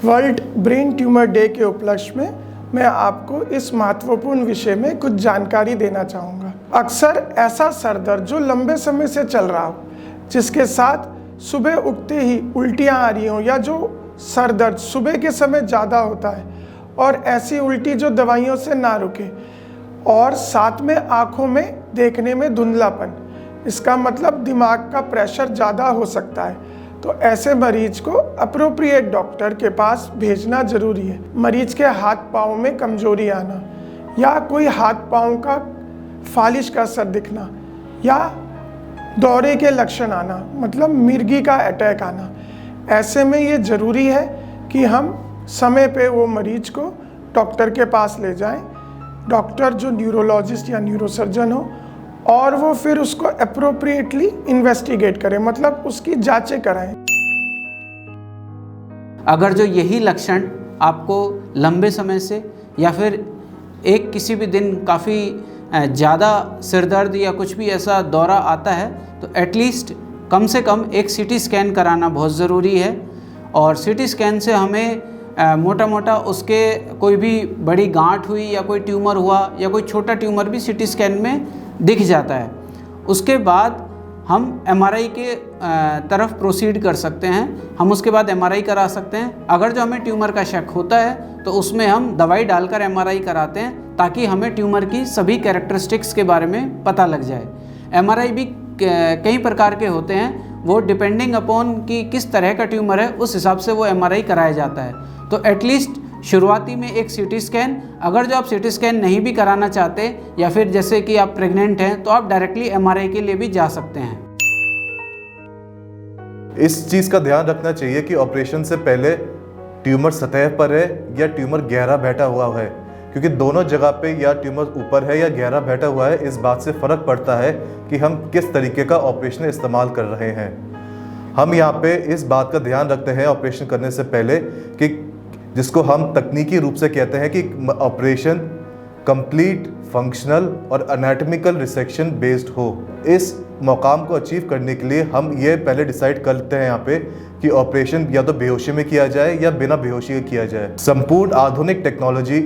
World brain tumour day के उपलक्ष्य में मैं आपको इस महत्वपूर्ण विषय में कुछ जानकारी देना चाहूँगा। अक्सर ऐसा सर दर्द जो लंबे समय से चल रहा हो, जिसके साथ सुबह उठते ही उल्टियाँ आ रही हों, या जो सर दर्द सुबह के समय ज़्यादा होता है और ऐसी उल्टी जो दवाइयों से ना रुके, और साथ में आँखों में देखने में धुंधलापन, इसका मतलब दिमाग का प्रेशर ज़्यादा हो सकता है, तो ऐसे मरीज को अप्रोप्रिएट डॉक्टर के पास भेजना जरूरी है। मरीज के हाथ पाँव में कमजोरी आना, या कोई हाथ पाँव का फालिश का असर दिखना, या दौरे के लक्षण आना, मतलब मिर्गी का अटैक आना, ऐसे में ये ज़रूरी है कि हम समय पे वो मरीज को डॉक्टर के पास ले जाएं। डॉक्टर जो न्यूरोलॉजिस्ट या न्यूरोसर्जन हो, और वो फिर उसको अप्रोप्रिएटली इन्वेस्टिगेट करें, मतलब उसकी जांचें कराएं। अगर जो यही लक्षण आपको लंबे समय से या फिर एक किसी भी दिन काफ़ी ज़्यादा सिर दर्द या कुछ भी ऐसा दौरा आता है, तो एटलीस्ट कम से कम एक सीटी स्कैन कराना बहुत ज़रूरी है। और सीटी स्कैन से हमें मोटा मोटा उसके कोई भी बड़ी गांठ हुई या कोई ट्यूमर हुआ या कोई छोटा ट्यूमर भी सीटी स्कैन में दिख जाता है। उसके बाद हम एमआरआई के तरफ प्रोसीड कर सकते हैं। हम उसके बाद एमआरआई करा सकते हैं। अगर जो हमें ट्यूमर का शक होता है तो उसमें हम दवाई डालकर एमआरआई कराते हैं, ताकि हमें ट्यूमर की सभी कैरेक्टरिस्टिक्स के बारे में पता लग जाए। एमआरआई भी कई प्रकार के होते हैं, वो डिपेंडिंग अपॉन कि किस तरह का ट्यूमर है उस हिसाब से वो एमआरआई कराया जाता है। तो एटलीस्ट शुरुआती में एक सीटी स्कैन, अगर जो आप सीटी स्कैन नहीं भी कराना चाहते या फिर जैसे कि आप प्रेग्नेंट हैं, तो आप डायरेक्टली एमआरआई के लिए भी जा सकते हैं। इस चीज़ का ध्यान रखना चाहिए कि ऑपरेशन से पहले ट्यूमर सतह पर है या ट्यूमर गहरा बैठा हुआ है, क्योंकि दोनों जगह पे या ट्यूमर ऊपर है या गहरा बैठा हुआ है, इस बात से फ़र्क पड़ता है कि हम किस तरीके का ऑपरेशन इस्तेमाल कर रहे हैं। हम यहाँ पे इस बात का ध्यान रखते हैं ऑपरेशन करने से पहले कि जिसको हम तकनीकी रूप से कहते हैं कि ऑपरेशन कंप्लीट, फंक्शनल और एनाटॉमिकल रिसेक्शन बेस्ड हो। इस मकाम को अचीव करने के लिए हम ये पहले डिसाइड करते हैं यहाँ पे कि ऑपरेशन या तो बेहोशी में किया जाए या बिना बेहोशी के किया जाए। संपूर्ण आधुनिक टेक्नोलॉजी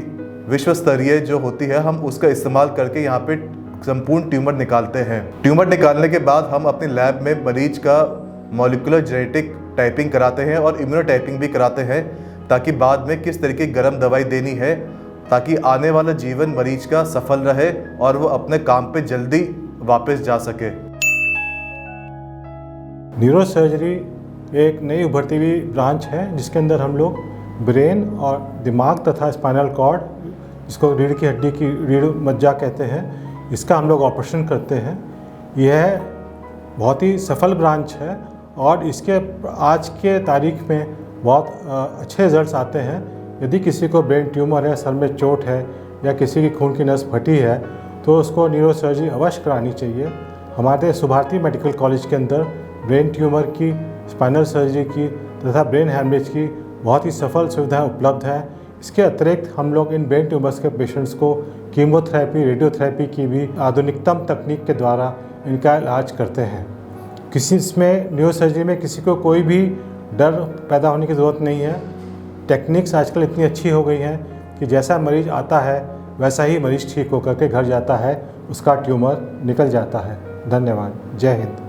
विश्व स्तरीय जो होती है, हम उसका इस्तेमाल करके यहाँ पे संपूर्ण ट्यूमर निकालते हैं। ट्यूमर निकालने के बाद हम अपने लैब में मरीज का मॉलिक्यूलर जेनेटिक टाइपिंग कराते हैं और इम्यूनो टाइपिंग भी कराते हैं, ताकि बाद में किस तरीके की गर्म दवाई देनी है, ताकि आने वाला जीवन मरीज का सफल रहे और वो अपने काम पे जल्दी वापस जा सके। न्यूरोसर्जरी एक नई उभरती हुई ब्रांच है, जिसके अंदर हम लोग ब्रेन और दिमाग तथा स्पाइनल कॉर्ड, जिसको रीढ़ की हड्डी की रीढ़ मज्जा कहते हैं, इसका हम लोग ऑपरेशन करते हैं। यह बहुत ही सफल ब्रांच है और इसके आज के तारीख में बहुत अच्छे रिजल्ट्स आते हैं। यदि किसी को ब्रेन ट्यूमर है, सर में चोट है या किसी की खून की नस फटी है, तो उसको न्यूरोसर्जरी अवश्य करानी चाहिए। हमारे सुभारती मेडिकल कॉलेज के अंदर ब्रेन ट्यूमर की, स्पाइनल सर्जरी की तथा ब्रेन हैमरेज की बहुत ही सफल सुविधाएं उपलब्ध हैं। इसके अतिरिक्त हम लोग इन ब्रेन ट्यूमर्स के पेशेंट्स को कीमोथेरेपी, रेडियोथेरेपी की भी आधुनिकतम तकनीक के द्वारा इनका इलाज करते हैं। किसी इसमें न्यूरोसर्जरी में किसी को कोई भी डर पैदा होने की ज़रूरत नहीं है। टेक्निक्स आजकल इतनी अच्छी हो गई हैं कि जैसा मरीज़ आता है वैसा ही मरीज़ ठीक होकर के घर जाता है, उसका ट्यूमर निकल जाता है। धन्यवाद। जय हिंद।